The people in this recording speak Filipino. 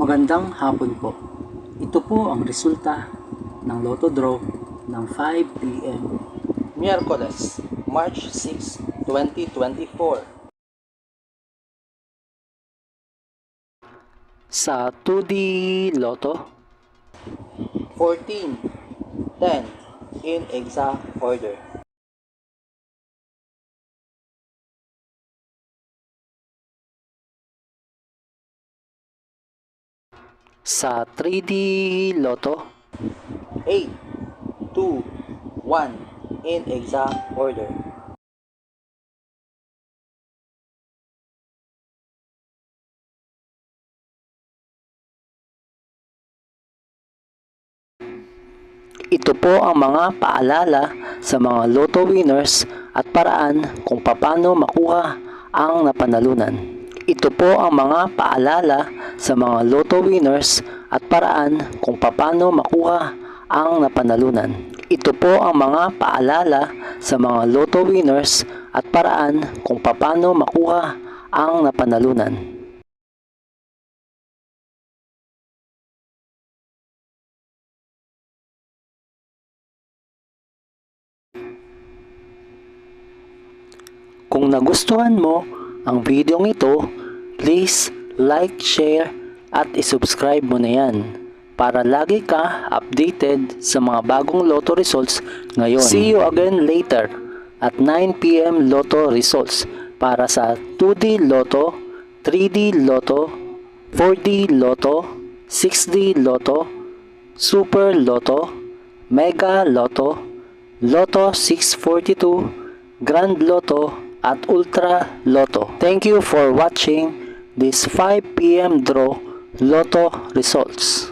Magandang hapon po. Ito po ang resulta ng Lotto Draw ng 5 p.m. Miyerkules, March 6, 2024. Sa 2D Lotto, 14, 10, in exact order. sa 3D Lotto, 8, 2, 1, in exact order. ito po ang mga paalala sa mga Lotto winners at paraan kung paano makuha ang napanalunan. Ito po ang mga paalala sa mga Lotto winners at paraan kung paano makuha ang napanalunan. Ito po ang mga paalala sa mga Lotto winners at paraan kung paano makuha ang napanalunan. Kung nagustuhan mo ang video ito, please like, share at isubscribe mo na yan para lagi ka updated sa mga bagong Lotto results ngayon. See you again later at 9 p.m. Lotto results para sa 2D Lotto, 3D Lotto, 4D Lotto, 6D Lotto, Super Lotto, Mega Lotto, Lotto 642, Grand Lotto at Ultra Lotto. Thank you for watching this 5 p.m. draw Lotto results.